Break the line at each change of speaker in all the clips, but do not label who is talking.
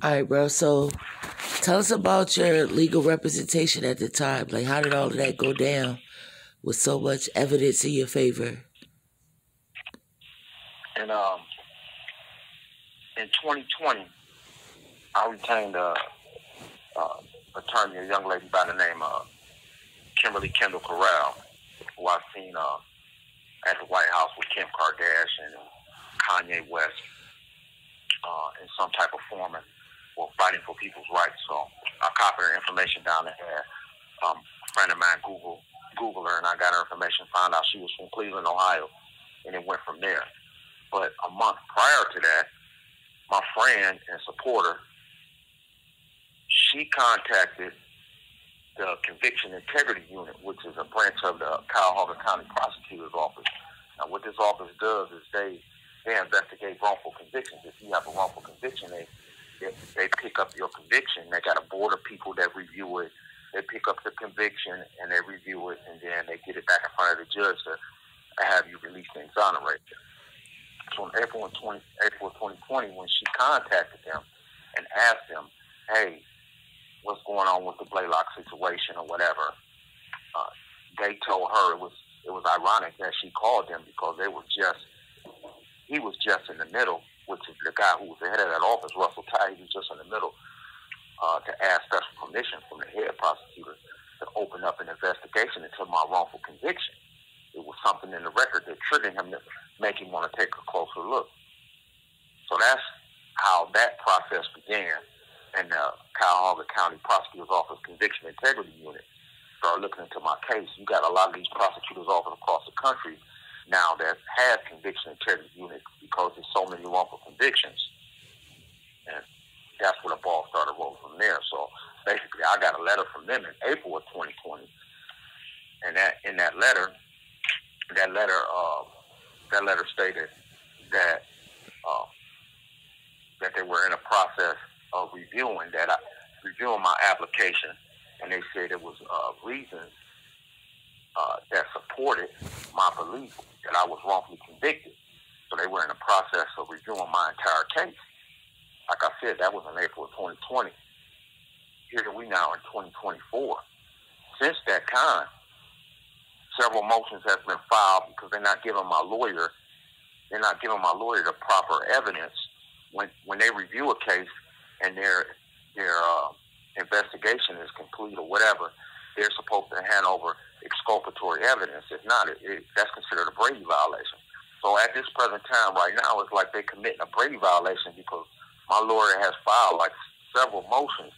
All right, bro. So tell us about your legal representation at the time. Like, how did all of that go down with so much evidence in your favor?
And in 2020, I retained a attorney, a young lady by the name of Kimberly Kendall Corral, who I've seen at the White House with Kim Kardashian and Kanye West in some type of forum or fighting for people's rights. So I copied her information down there. A friend of mine Googled her, and I got her information, found out she was from Cleveland, Ohio, and it went from there. But a month prior to that, my friend and supporter, she contacted the Conviction Integrity Unit, which is a branch of the Cuyahoga County Prosecutor's Office. Now, what this office does is they investigate wrongful convictions. If you have a wrongful conviction, they pick up your conviction. They got a board of people that review it. They pick up the conviction and they review it, and then they get it back in front of the judge to have you released and exonerated. So in April 2020, when she contacted them and asked them, hey, what's going on with the Blalock situation or whatever, they told her it was ironic that she called them because he was just in the middle, which is the guy who was the head of that office, Russell Ty. He was just in the middle to ask special permission from the head prosecutor to open up an investigation into my wrongful conviction. It was something in the record that triggered him to make him want to take a closer look. So that's how that process began. And the Cuyahoga County Prosecutor's Office Conviction Integrity Unit started looking into my case. You got a lot of these prosecutors' offices across the country now that have Conviction Integrity Units because there's so many wrongful convictions. And that's where the ball started rolling from there. So basically, I got a letter from them in April of 2020. And that letter stated that that they were in a process of reviewing my application, and they said it was reasons that supported my belief that I was wrongfully convicted. So they were in the process of reviewing my entire case. Like I said, that was in April of 2020. Here we now in 2024. Since that time, several motions have been filed because they're not giving my lawyer the proper evidence when they review a case and their investigation is complete or whatever. They're supposed to hand over exculpatory evidence. If not, that's considered a Brady violation. So at this present time, right now, it's like they're committing a Brady violation because my lawyer has filed like several motions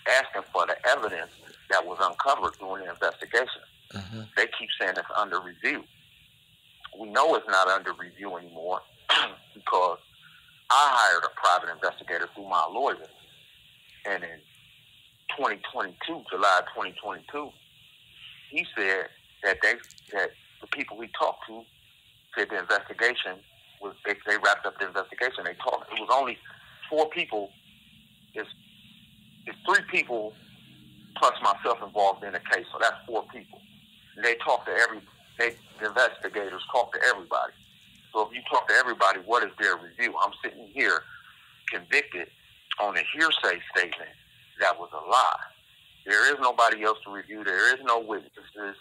asking for the evidence that was uncovered during the investigation.
Uh-huh.
They keep saying it's under review. We know it's not under review anymore because I hired a private investigator through my lawyer. And in 2022, July 2022, he said that the people we talked to said the investigation was, they wrapped up the investigation. It was only 4 people. It's 3 people plus myself involved in the case, so that's 4 people. And they talked to the investigators talked to everybody. So if you talk to everybody, what is their review? I'm sitting here convicted on a hearsay statement that was a lie. There is nobody else to review. There is no witnesses.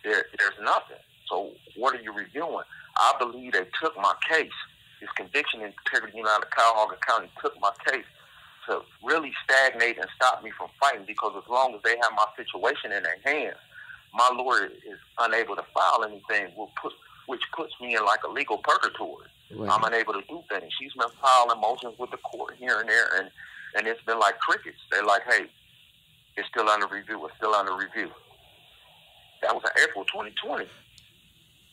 There's nothing. So what are you reviewing? I believe they took my case. This Conviction Integrity Unit out of Cuyahoga County took my case to really stagnate and stop me from fighting, because as long as they have my situation in their hands, my lawyer is unable to file anything, which puts me in like a legal purgatory. Right. I'm unable to do things. She's been filing motions with the court here and there, and it's been like crickets. They're like, hey, it's still under review. It's still under review. That was in April 2020.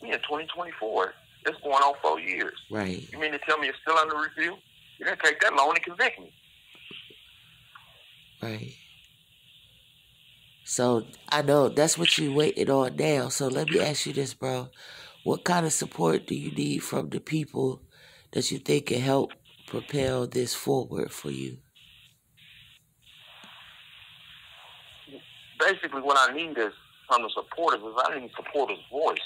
We in 2024. It's going on 4 years.
Right.
You mean to tell me it's still under review? You didn't take that long to convict me.
Right. So I know that's what you waited on now. So let me ask you this, bro. What kind of support do you need from the people that you think can help propel this forward for you?
Basically, what I need is from the supporters I need supporters' voice.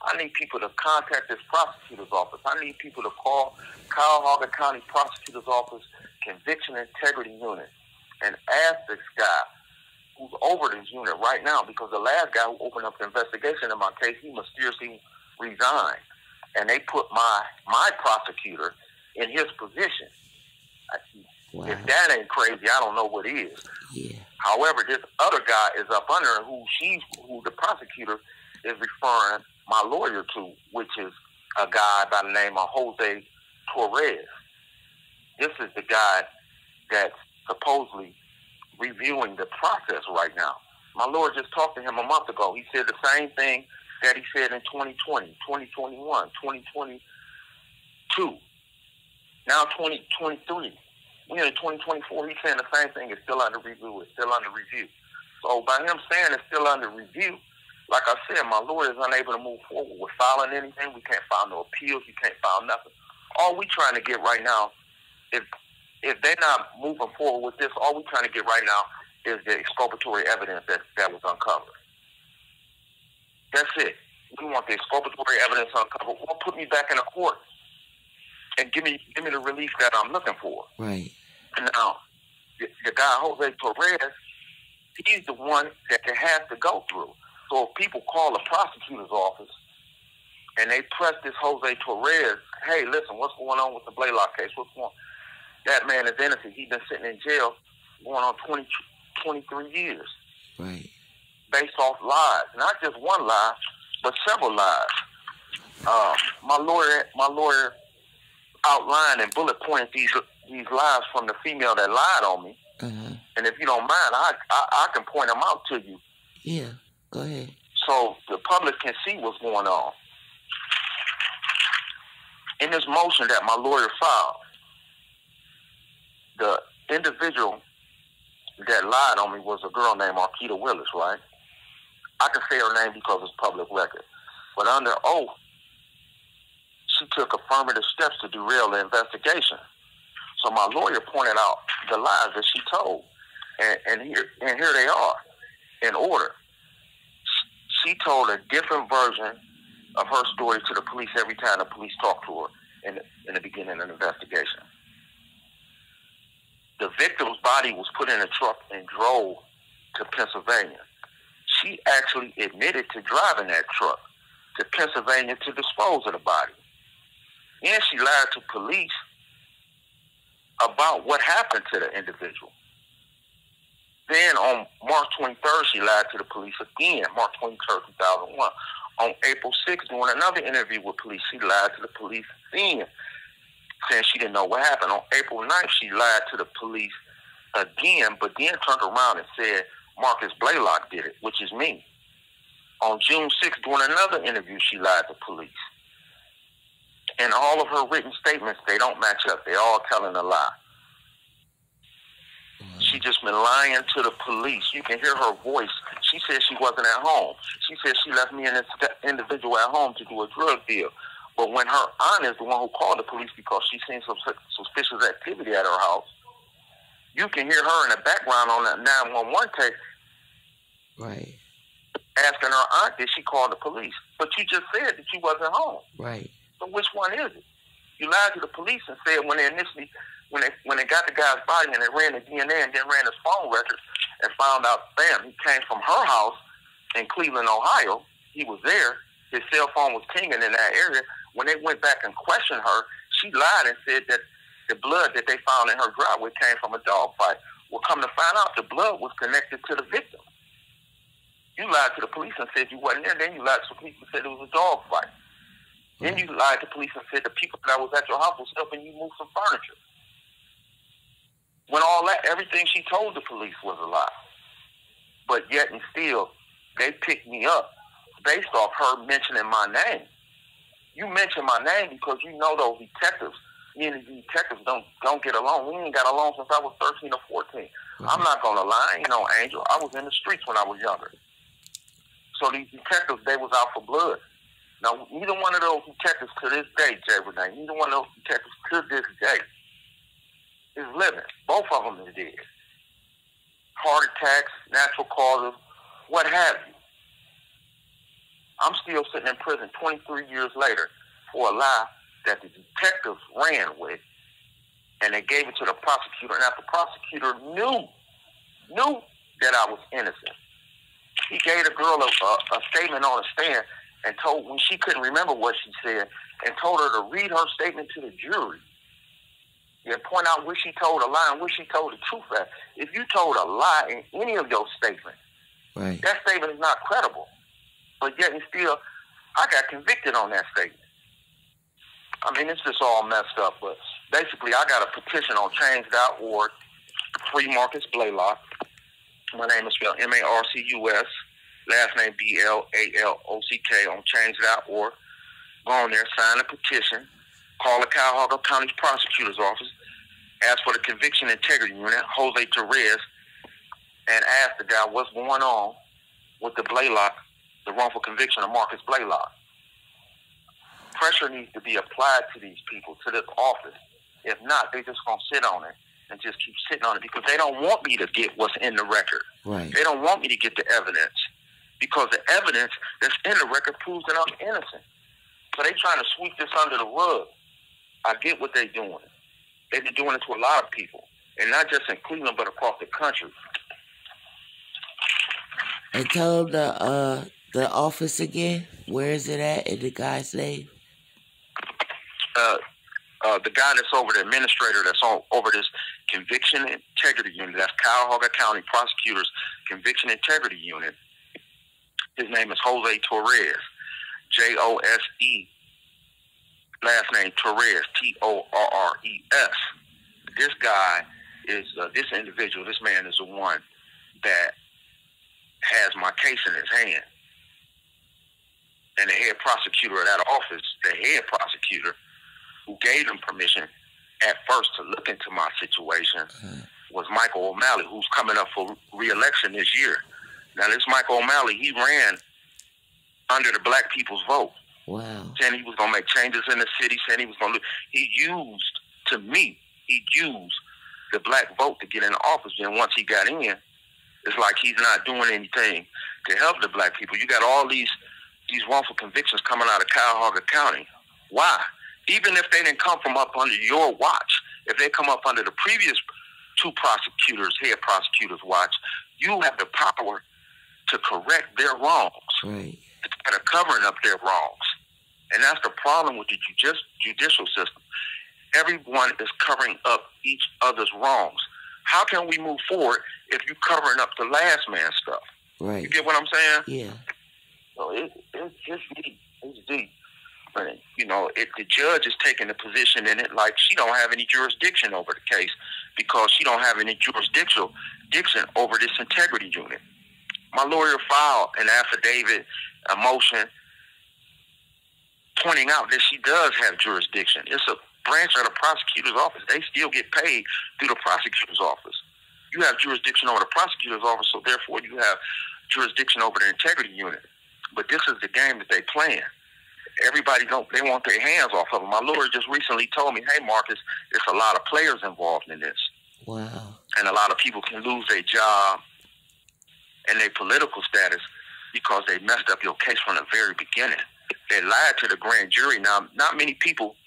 I need people to contact this prosecutor's office. I need people to call Cuyahoga County Prosecutor's Office, Conviction Integrity Unit and asked this guy who's over this unit right now, because the last guy who opened up the investigation in my case, he mysteriously resigned. And they put my prosecutor in his position.
Wow.
If that ain't crazy, I don't know what is.
Yeah.
However, this other guy is up under her who the prosecutor is referring my lawyer to, which is a guy by the name of Jose Torres. This is the guy that's supposedly reviewing the process right now. My lawyer just talked to him a month ago. He said the same thing that he said in 2020, 2021, 2022, now 2023. We're in 2024. He's saying the same thing. It's still under review. It's still under review. So by him saying it's still under review, like I said, my lawyer is unable to move forward with filing anything. We can't file no appeals. We can't file nothing. All we trying to get right now, if they're not moving forward with this, all we trying to get right now is the exculpatory evidence that was uncovered. That's it. We want the exculpatory evidence uncovered. Or put me back in a court and give me the relief that I'm looking for.
Right.
And now, the guy Jose Torres, he's the one that it has to go through. So if people call the prosecutor's office and they press this Jose Torres, hey, listen, what's going on with the Blalock case? What's going on? That man is innocent. He's been sitting in jail going on 23 years.
Right.
Based off lies. Not just one lie, but several lies. My lawyer outlined and bullet pointed these lies from the female that lied on me.
Uh-huh.
And if you don't mind, I can point them out to you.
Yeah, go ahead.
So the public can see what's going on. In this motion that my lawyer filed, the individual that lied on me was a girl named Marquita Willis, right? I can say her name because it's public record. But under oath, she took affirmative steps to derail the investigation. So my lawyer pointed out the lies that she told. And here they are, in order. She told a different version of her story to the police every time the police talked to her in the beginning of the investigation. The victim's body was put in a truck and drove to Pennsylvania. She actually admitted to driving that truck to Pennsylvania to dispose of the body. And she lied to police about what happened to the individual. Then on March 23rd, she lied to the police again, March 23rd, 2001. On April 6th, doing another interview with police, she lied to the police again, saying she didn't know what happened. On April 9th, she lied to the police again, but then turned around and said Marcus Blalock did it, which is me. On June 6th, doing another interview, she lied to police. And all of her written statements, they don't match up. They're all telling a lie. She just been lying to the police. You can hear her voice. She said she wasn't at home. She said she left me and this individual at home to do a drug deal. But when her aunt is the one who called the police because she seen some suspicious activity at her house, you can hear her in the background on that 911 tape.
Right. Asking
her aunt, did she call the police? But you just said that you wasn't home.
Right.
So which one is it? You lied to the police and said when they got the guy's body and they ran the DNA and then ran his phone records and found out, bam, he came from her house in Cleveland, Ohio. He was there. His cell phone was pinging in that area. When they went back and questioned her, she lied and said that the blood that they found in her driveway came from a dog fight. Well, come to find out, the blood was connected to the victim. You lied to the police and said you wasn't there. Then you lied to the police and said it was a dog fight. Then you lied to police and said the people that was at your house was helping you move some furniture. When all that, everything she told the police was a lie. But yet and still, they picked me up based off her mentioning my name. You mentioned my name because you know those detectives. Me and the detectives don't get along. We ain't got along since I was 13 or 14. Mm-hmm. I'm not going to lie, Angel. I was in the streets when I was younger. So these detectives, they was out for blood. Now, neither one of those detectives to this day, Jay Renee, neither one of those detectives to this day is living. Both of them is dead. Heart attacks, natural causes, what have you. I'm still sitting in prison 23 years later for a lie that the detectives ran with and they gave it to the prosecutor. And after the prosecutor knew that I was innocent, he gave the girl a statement on a stand and told, when she couldn't remember what she said, and told her to read her statement to the jury and point out where she told a lie and where she told the truth at. If you told a lie in any of your statements,
right,
that statement is not credible. But yet and still, I got convicted on that statement. I mean, it's just all messed up. But basically, I got a petition on change.org, free Marcus Blalock. My name is spelled Marcus, last name Blalock on change.org. Go on there, sign a petition, call the Cuyahoga County Prosecutor's Office, ask for the Conviction Integrity Unit, Jose Torres, and ask the guy what's going on with the Blalock, the wrongful conviction of Marcus Blalock. Pressure needs to be applied to these people, to this office. If not, they're just going to sit on it and just keep sitting on it because they don't want me to get what's in the record.
right.
They don't want me to get the evidence because the evidence that's in the record proves that I'm innocent. So they trying to sweep this under the rug. I get what they're doing. They've been doing it to a lot of people, and not just in Cleveland, but across the country.
And tell them the office again. Where is it at? And the guy's name.
The guy that's over the administrator that's over this Conviction Integrity Unit, that's Cuyahoga County Prosecutors Conviction Integrity Unit. His name is Jose Torres, Jose. Last name Torres, Torres. This guy is this individual. This man is the one that has my case in his hand. And the head prosecutor of that office, the head prosecutor who gave him permission at first to look into my situation was Michael O'Malley, who's coming up for re-election this year. Now, this Michael O'Malley, he ran under the black people's vote.
Wow.
Saying he was going to make changes in the city, saying he was going to... He used the black vote to get in the office. And once he got in, it's like he's not doing anything to help the black people. You got all these wrongful convictions coming out of Cuyahoga County. Why? Even if they didn't come from up under your watch, if they come up under the previous two prosecutors, head prosecutors' watch, you have the power to correct their wrongs.
Right.
Instead of covering up their wrongs. And that's the problem with the judicial system. Everyone is covering up each other's wrongs. How can we move forward if you're covering up the last man's stuff?
Right.
You get what I'm saying?
Yeah.
So it's deep. It's deep. But, you know, the judge is taking a position in it like she don't have any jurisdiction over the case because she don't have any jurisdiction over this integrity unit. My lawyer filed an affidavit, a motion, pointing out that she does have jurisdiction. It's a branch of the prosecutor's office. They still get paid through the prosecutor's office. You have jurisdiction over the prosecutor's office, so therefore you have jurisdiction over the integrity unit. But this is the game that they playing. Everybody they want their hands off of them. My lawyer just recently told me, hey, Marcus, there's a lot of players involved in this.
Wow.
And a lot of people can lose their job and their political status because they messed up your case from the very beginning. They lied to the grand jury. Now, not many people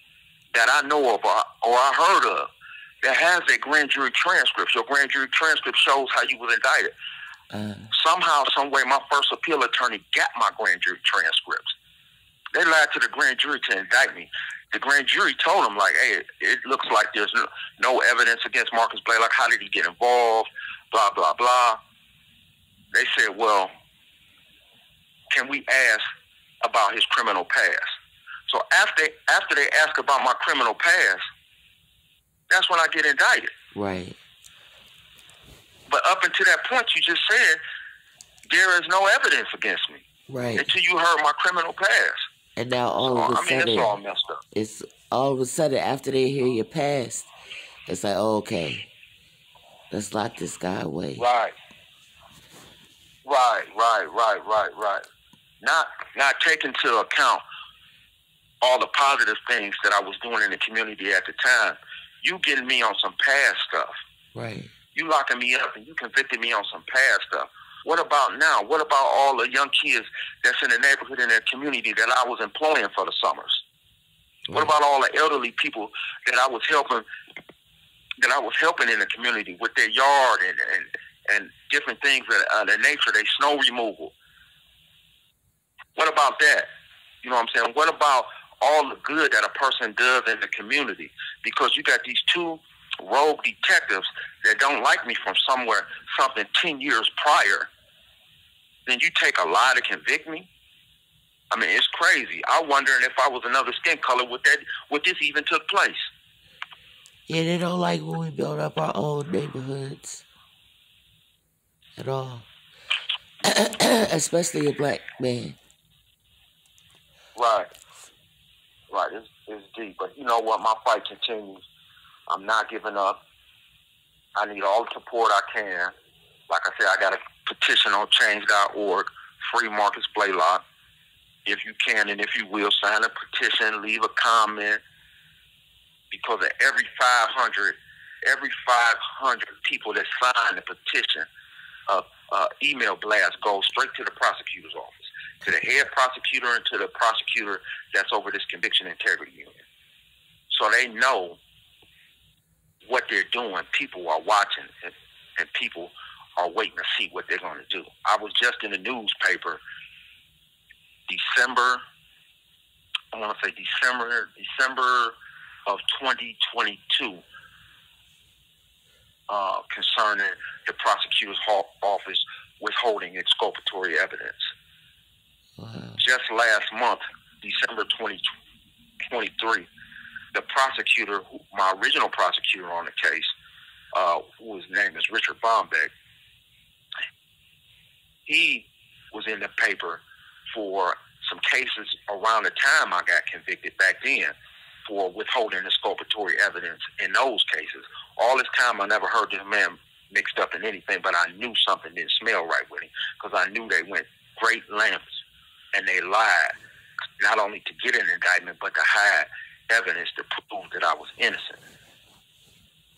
that I know of or I heard of that has a grand jury transcript. Your grand jury transcript shows how you was indicted. Somehow, some way, my first appeal attorney got my grand jury transcripts. They lied to the grand jury to indict me. The grand jury told them, like, hey, it looks like there's no evidence against Marcus Blalock. How did he get involved? Blah, blah, blah. They said, well, can we ask about his criminal past? So after they ask about my criminal past, that's when I get indicted.
Right.
But up until that point you just said, there is no evidence against me.
Right.
Until you heard my criminal past.
And now all of a sudden,
it's all messed up.
It's all of a sudden after they hear your past, it's like, oh, okay, let's lock this guy away.
Right. Not taking into account all the positive things that I was doing in the community at the time. You getting me on some past stuff.
Right.
You locking me up and you convicted me on some past stuff. What about now? What about all the young kids that's in the neighborhood in their community that I was employing for the summers? Right. What about all the elderly people that I was helping that I was helping in the community with their yard and different things of that nature, they snow removal. What about that? You know what I'm saying? What about all the good that a person does in the community? Because you got these two rogue detectives that don't like me from something 10 years prior. Then you take a lie to convict me? I mean, it's crazy. I'm wondering if I was another skin color, would this even took place?
Yeah, they don't like when we build up our own neighborhoods at all. Especially a black man.
Right. It's deep. But you know what? My fight continues. I'm not giving up. I need all the support I can. Like I said, I got a petition on change.org, free Marcus Blalock. If you can and if you will, sign a petition, leave a comment. Because of every 500 people that sign the petition, email blast goes straight to the prosecutor's office, to the head prosecutor and to the prosecutor that's over this conviction integrity unit. So they know what they're doing. People are watching, and people are waiting to see what they're going to do. I was just in the newspaper December of 2022 concerning the prosecutor's office withholding exculpatory evidence.
Wow.
Just last month, December 2023, the prosecutor, my original prosecutor on the case, whose name is Richard Bombeck, he was in the paper for some cases around the time I got convicted back then for withholding exculpatory evidence in those cases. All this time I never heard this man mixed up in anything, but I knew something didn't smell right with him because I knew they went great lengths and they lied, not only to get an indictment, but to hide evidence to prove that I was innocent.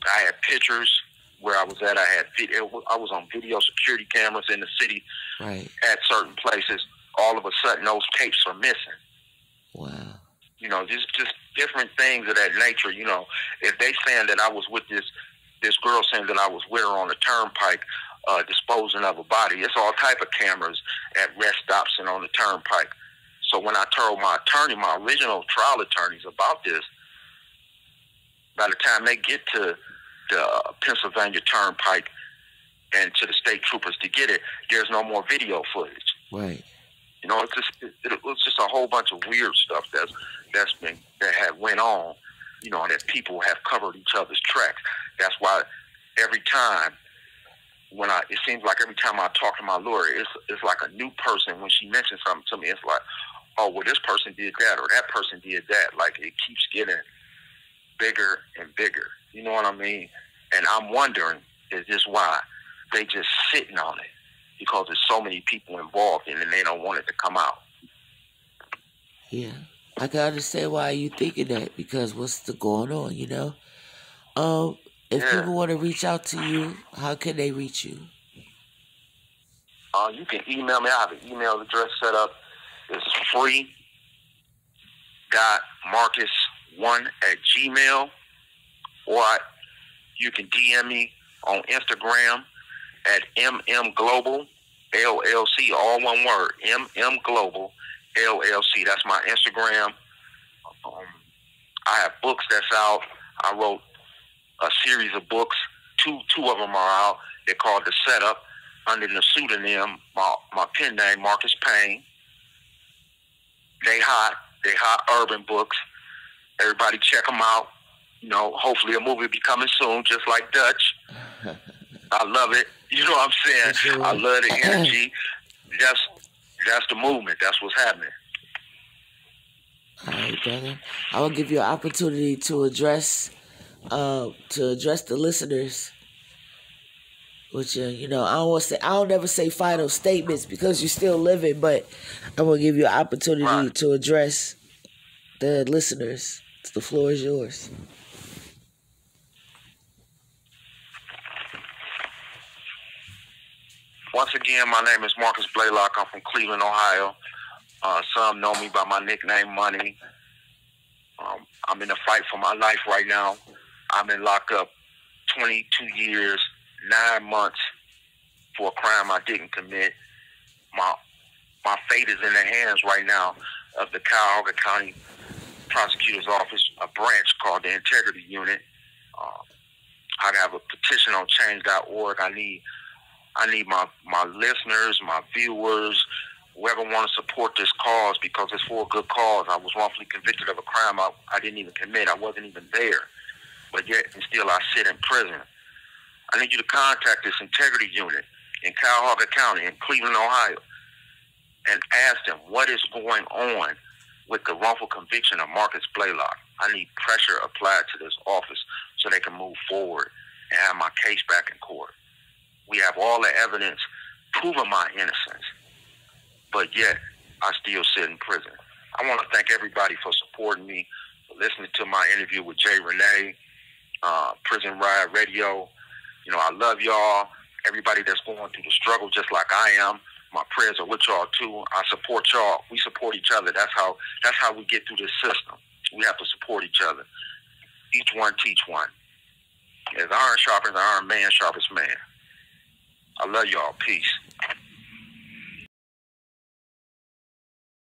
I had pictures where I was at. I had video. I was on video security cameras in the city at certain places. All of a sudden, those tapes are missing.
Wow.
You know, just different things of that nature. You know, if they saying that I was with this girl saying that I was with her on the turnpike disposing of a body, it's all type of cameras at rest stops and on the turnpike. So when I told my attorney, my original trial attorneys about this, by the time they get to the Pennsylvania Turnpike and to the state troopers to get it, there's no more video footage.
Right.
You know, it was just a whole bunch of weird stuff that had went on. You know, and that people have covered each other's tracks. That's why every time it seems like every time I talk to my lawyer, it's like a new person. When she mentions something to me, it's like, oh, well, this person did that or that person did that. Like, it keeps getting bigger and bigger. You know what I mean? And I'm wondering, is this why they just sitting on it? Because there's so many people involved in it and they don't want it to come out.
Yeah. I can understand why you thinking that, because what's going on, you know? If people want to reach out to you, how can they reach you?
You can email me. I have an email address set up. It's free.marcus1@gmail.com, or you can DM me on Instagram at mmglobal LLC, all one word, mmglobal LLC. That's my Instagram. I have books that's out. I wrote a series of books. Two of them are out. They're called The Setup, under the pseudonym, my pen name, Marcus Payne. They hot urban books. Everybody check them out. You know, hopefully a movie will be coming soon, just like Dutch. I love it. You know what I'm saying? Sure. I love the energy. That's the movement. That's what's happening.
All right, brother. I will give you an opportunity to address the listeners. Which you know, I don't never say final statements because you're still living, but I'm gonna give you an opportunity to address the listeners. The floor is yours.
Once again, my name is Marcus Blalock. I'm from Cleveland, Ohio. Some know me by my nickname, Money. I'm in a fight for my life right now. I'm in lockup 22 years, 9 months for a crime I didn't commit. My fate is in the hands right now of the Cuyahoga County Prosecutor's Office, a branch called the Integrity Unit. I have a petition on change.org. I need my listeners, my viewers, whoever want to support this cause, because it's for a good cause. I was wrongfully convicted of a crime I didn't even commit. I wasn't even there. But yet and still I sit in prison. I need you to contact this Integrity Unit in Cuyahoga County in Cleveland, Ohio, and ask them what is going on with the wrongful conviction of Marcus Blalock. I need pressure applied to this office so they can move forward and have my case back in court. We have all the evidence proving my innocence, but yet I still sit in prison. I want to thank everybody for supporting me, for listening to my interview with Jay Renee, Prison Riot Radio. You know, I love y'all. Everybody that's going through the struggle just like I am, my prayers are with y'all too. I support y'all. We support each other. That's how we get through this system. We have to support each other. Each one teach one. As iron sharpens iron, man sharpens man. I love y'all. Peace.